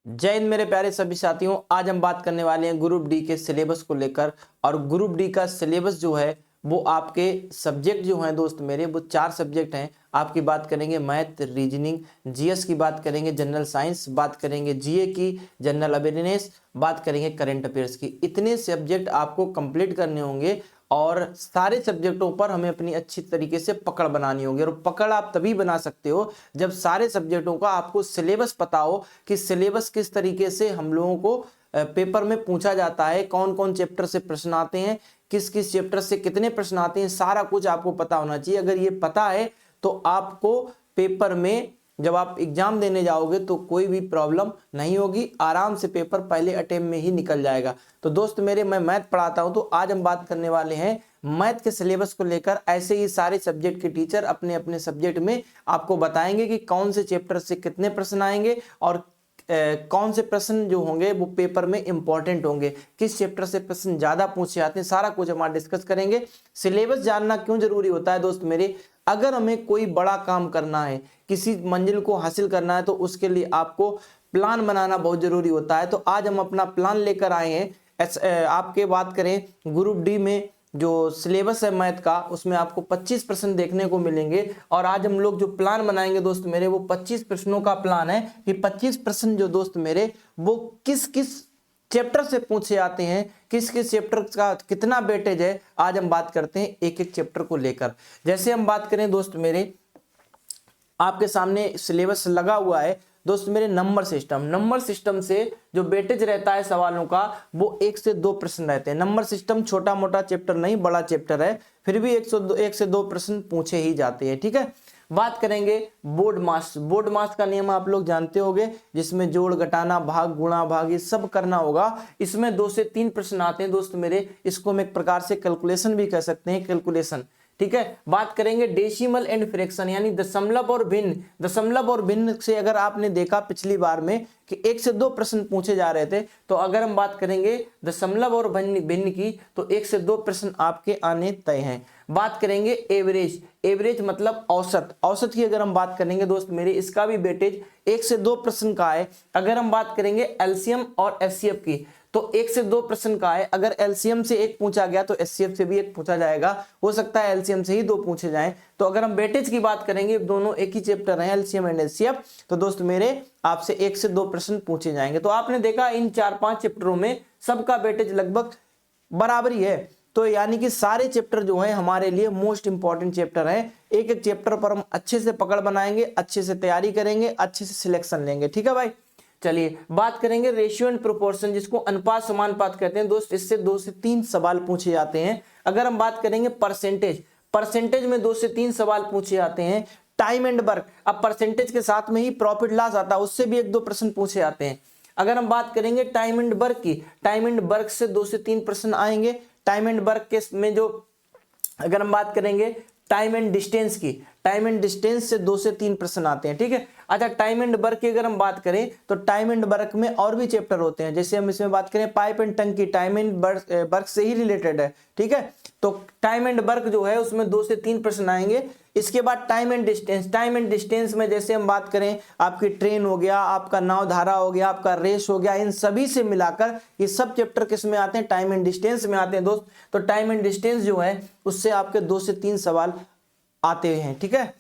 जय हिंद मेरे प्यारे सभी साथियों। आज हम बात करने वाले हैं ग्रुप डी के सिलेबस को लेकर। और ग्रुप डी का सिलेबस जो है वो आपके सब्जेक्ट जो हैं दोस्त मेरे, वो 4 सब्जेक्ट हैं। आपकी बात करेंगे मैथ, रीजनिंग, जीएस की बात करेंगे, जनरल साइंस बात करेंगे, जीए की, जनरल अवेयरनेस बात करेंगे, करंट अफेयर्स की। इतने सब्जेक्ट आपको कंप्लीट करने होंगे और सारे सब्जेक्टों पर हमें अपनी अच्छी तरीके से पकड़ बनानी होगी। और पकड़ आप तभी बना सकते हो जब सारे सब्जेक्टों का आपको सिलेबस पता हो कि सिलेबस किस तरीके से हम लोगों को पेपर में पूछा जाता है, कौन कौन चैप्टर से प्रश्न आते हैं, किस किस चैप्टर से कितने प्रश्न आते हैं, सारा कुछ आपको पता होना चाहिए। अगर ये पता है तो आपको पेपर में जब आप एग्जाम देने जाओगे तो कोई भी प्रॉब्लम नहीं होगी, आराम से पेपर पहले अटेम्प्ट में ही निकल जाएगा। तो दोस्त मेरे, मैं मैथ पढ़ाता हूं, तो आज हम बात करने वाले हैं मैथ के सिलेबस को लेकर। ऐसे ही सारे सब्जेक्ट के टीचर अपने अपने सब्जेक्ट में आपको बताएंगे कि कौन से चैप्टर से कितने प्रश्न आएंगे और कौन से प्रश्न जो होंगे वो पेपर में इंपॉर्टेंट होंगे, किस चैप्टर से प्रश्न ज्यादा पूछे जाते हैं, सारा कुछ हम डिस्कस करेंगे। सिलेबस जानना क्यों जरूरी होता है दोस्त मेरे? अगर हमें कोई बड़ा काम करना है, किसी मंजिल को हासिल करना है, तो उसके लिए आपको प्लान बनाना बहुत जरूरी होता है। तो आज हम अपना प्लान लेकर आए हैं। आपके बात करें ग्रुप डी में जो सिलेबस है मैथ का, उसमें आपको 25 प्रश्न देखने को मिलेंगे। और आज हम लोग जो प्लान बनाएंगे दोस्त मेरे, वो 25 प्रश्नों का प्लान है कि 25 प्रश्न जो दोस्त मेरे वो किस किस चैप्टर से पूछे जाते हैं, किस किस चैप्टर का कितना वेटेज है। आज हम बात करते हैं एक एक चैप्टर को लेकर। जैसे हम बात करें दोस्त मेरे, आपके सामने सिलेबस लगा हुआ है दोस्त मेरे। नंबर सिस्टम से जो वेटेज रहता है सवालों का, वो 1 से 2 प्रश्न रहते हैं। नंबर सिस्टम छोटा मोटा चैप्टर नहीं, बड़ा चैप्टर है, फिर भी 1 से 2 प्रश्न पूछे ही जाते हैं। ठीक है, बात करेंगे बोर्ड मास का नियम आप लोग जानते होंगे, जिसमें जोड़, घटाना, भाग, गुणा, भाग ये सब करना होगा। इसमें 2 से 3 प्रश्न आते हैं दोस्त मेरे। इसको हम एक प्रकार से कैलकुलेशन भी कह सकते हैं, कैलकुलेशन। ठीक है, बात करेंगे डेसिमल एंड फ्रैक्शन, यानी दशमलव और भिन्न से अगर आपने देखा पिछली बार में कि 1 से 2 प्रश्न पूछे जा रहे थे, तो अगर हम बात करेंगे दशमलव और भिन्न की, तो 1 से 2 प्रश्न आपके आने तय हैं। बात करेंगे एवरेज मतलब औसत की अगर हम बात करेंगे दोस्त मेरे, इसका भी वेटेज 1 से 2 प्रश्न का है। अगर हम बात करेंगे एलसीएम और एचसीएफ की, तो 1 से 2 प्रश्न का है। अगर एलसीएम से 1 पूछा गया तो एचसीएफ से भी 1 पूछा जाएगा, हो सकता है एलसीएम से ही 2 पूछे जाएं। तो अगर हम वेटेज की बात करेंगे, दोनों एक ही चैप्टर है, एलसीएम एंड एचसीएफ, तो दोस्त मेरे आपसे 1 से 2 प्रश्न पूछे जाएंगे। तो आपने देखा इन 4-5 चैप्टरों में सबका वेटेज लगभग बराबरी है। तो यानी कि सारे चैप्टर जो है हमारे लिए मोस्ट इंपॉर्टेंट चैप्टर है। एक एक चैप्टर पर हम अच्छे से पकड़ बनाएंगे, अच्छे से तैयारी करेंगे, अच्छे से सिलेक्शन लेंगे। ठीक है भाई, चलिए बात करेंगे रेशियो एंड प्रोपोर्शन, जिसको अनुपात समानुपात कहते हैं दोस्त। इससे 2 से 3 सवाल पूछे जाते हैं। अगर हम बात करेंगे परसेंटेज में 2 से 3 सवाल पूछे जाते हैं। टाइम एंड वर्क, अब परसेंटेज के साथ में ही प्रॉफिट लॉस आता है, उससे भी 1-2 प्रश्न पूछे जाते हैं। अगर हम बात करेंगे टाइम एंड वर्क की, टाइम एंड वर्क से 2 से 3 प्रश्न आएंगे। टाइम एंड वर्क के में जो अगर हम बात करेंगे टाइम एंड डिस्टेंस की, टाइम एंड डिस्टेंस से 2 से 3 प्रश्न आते हैं। ठीक है, अच्छा टाइम एंड वर्क की अगर हम बात करें, तो टाइम एंड वर्क में और भी चैप्टर होते हैं। जैसे हम इसमें बात करें पाइप एंड टंकी की, टाइम एंड वर्क से ही रिलेटेड है। ठीक है, तो टाइम एंड वर्क जो है उसमें 2 से 3 प्रश्न आएंगे। इसके बाद टाइम एंड डिस्टेंस में जैसे हम बात करें, आपकी ट्रेन हो गया, आपका नाव धारा हो गया, आपका रेस हो गया, इन सभी से मिलाकर ये सब चैप्टर किस में आते हैं? टाइम एंड डिस्टेंस में आते हैं दोस्त। तो टाइम एंड डिस्टेंस जो है उससे आपके 2 से 3 सवाल आते हैं। ठीक है,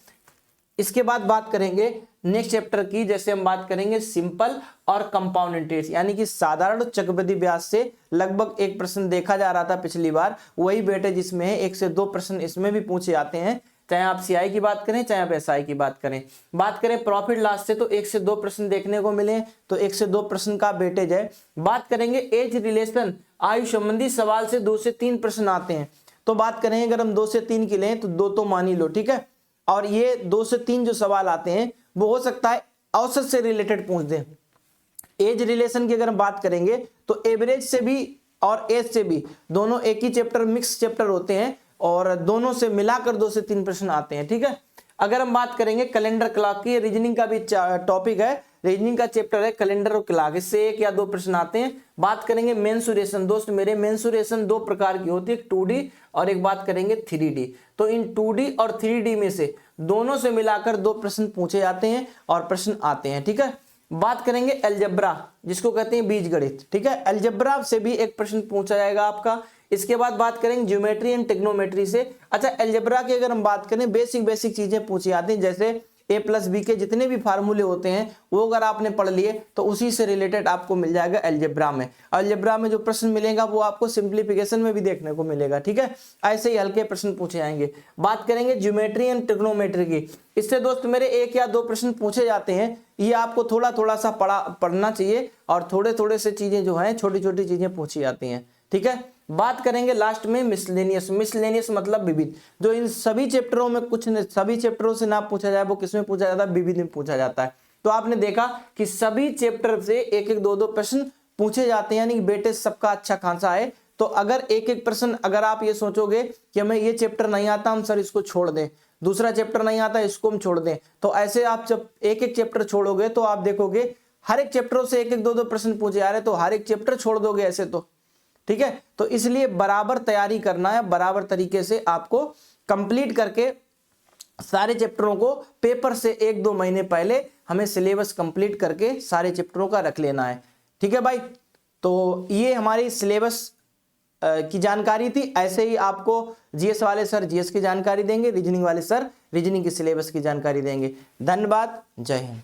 इसके बाद बात करेंगे नेक्स्ट चैप्टर की। जैसे हम बात करेंगे सिंपल और कंपाउंड इंटरेस्ट, यानी कि साधारण चक्रवृद्धि ब्याज से लगभग 1 प्रश्न देखा जा रहा था पिछली बार, वही वेटेज इसमें है। 1 से 2 प्रश्न इसमें भी पूछे जाते हैं, चाहे आप सीआई की बात करें चाहे आप एसआई की बात करें। बात करें प्रॉफिट लॉस से, तो 1 से 2 प्रश्न देखने को मिले, तो 1 से 2 प्रश्न का वेटेज है। बात करेंगे एज रिलेशन, आयु संबंधी सवाल से 2 से 3 प्रश्न आते हैं। तो बात करें अगर हम 2 से 3 की लें, तो 2 तो मान ही लो। ठीक है, और ये 2 से 3 जो सवाल आते हैं वो हो सकता है औसत से रिलेटेड पूछ दें। एज रिलेशन की अगर हम बात करेंगे, तो एवरेज से भी और एज से भी, दोनों एक ही चैप्टर, मिक्स चैप्टर होते हैं, और दोनों से मिलाकर 2 से 3 प्रश्न आते हैं। ठीक है, अगर हम बात करेंगे कैलेंडर क्लॉक की, रीजनिंग का भी टॉपिक है, रीजनिंग का चैप्टर है कैलेंडर और क्लॉक, इससे 1 या 2 प्रश्न आते हैं। बात करेंगे मेंसुरेशन, दोस्त मेरे मेंसुरेशन 2 प्रकार की होती है, 2D और एक बात करेंगे 3D। तो इन 2D और 3D में से दोनों से मिलाकर 2 प्रश्न पूछे जाते हैं और प्रश्न आते हैं। ठीक है, बात करेंगे अलजेब्रा, जिसको कहते हैं बीजगणित। ठीक है, अलजेब्रा से भी एक प्रश्न पूछा जाएगा आपका। इसके बाद बात करेंगे ज्योमेट्री एंड ट्रिग्नोमेट्री से। अच्छा, अलजेब्रा की अगर हम बात करें, बेसिक चीजें पूछी जाती हैं, जैसे a+b के जितने भी फार्मूले होते हैं वो अगर आपने पढ़ लिए तो उसी से रिलेटेड आपको मिल जाएगा अलजेब्रा में। अलजेब्रा में जो प्रश्न मिलेगा वो आपको सिंप्लीफिकेशन में भी देखने को मिलेगा। ठीक है, ऐसे ही हल्के प्रश्न पूछे जाएंगे। बात करेंगे ज्योमेट्री एंड ट्रिग्नोमेट्री की। इससे दोस्त मेरे 1 या 2 प्रश्न पूछे जाते हैं। ये आपको थोड़ा सा पढ़ना चाहिए और थोड़े से चीजें जो है छोटी चीजें पूछी जाती हैं। ठीक है, बात करेंगे लास्ट में मिसलेनियस मतलब विविध। जो इन सभी चैप्टरों में सभी चैप्टरों से ना पूछा जाए वो किसमें पूछा जाता है, विविध में पूछा जाता है। तो आपने देखा कि सभी चैप्टर से 1-1 2-2 प्रश्न पूछे जाते हैं, यानी बेटे सबका अच्छा खासा है। तो अगर 1-1 प्रश्न, अगर आप ये सोचोगे कि हमें ये चैप्टर नहीं आता, हम सर इसको छोड़ दें, दूसरा चैप्टर नहीं आता इसको हम छोड़ दें, तो ऐसे आप जब 1-1 चैप्टर छोड़ोगे तो आप देखोगे हर एक चैप्टरों से 1-1 2-2 प्रश्न पूछे जा रहे, तो हर एक चैप्टर छोड़ दोगे ऐसे तो। ठीक है, तो इसलिए बराबर तैयारी करना है, बराबर तरीके से आपको कंप्लीट करके सारे चैप्टरों को पेपर से 1-2 महीने पहले हमें सिलेबस कंप्लीट करके सारे चैप्टरों का रख लेना है। ठीक है भाई, तो ये हमारी सिलेबस की जानकारी थी। ऐसे ही आपको जीएस वाले सर जीएस की जानकारी देंगे, रीजनिंग वाले सर रीजनिंग की सिलेबस की जानकारी देंगे। धन्यवाद, जय हिंद।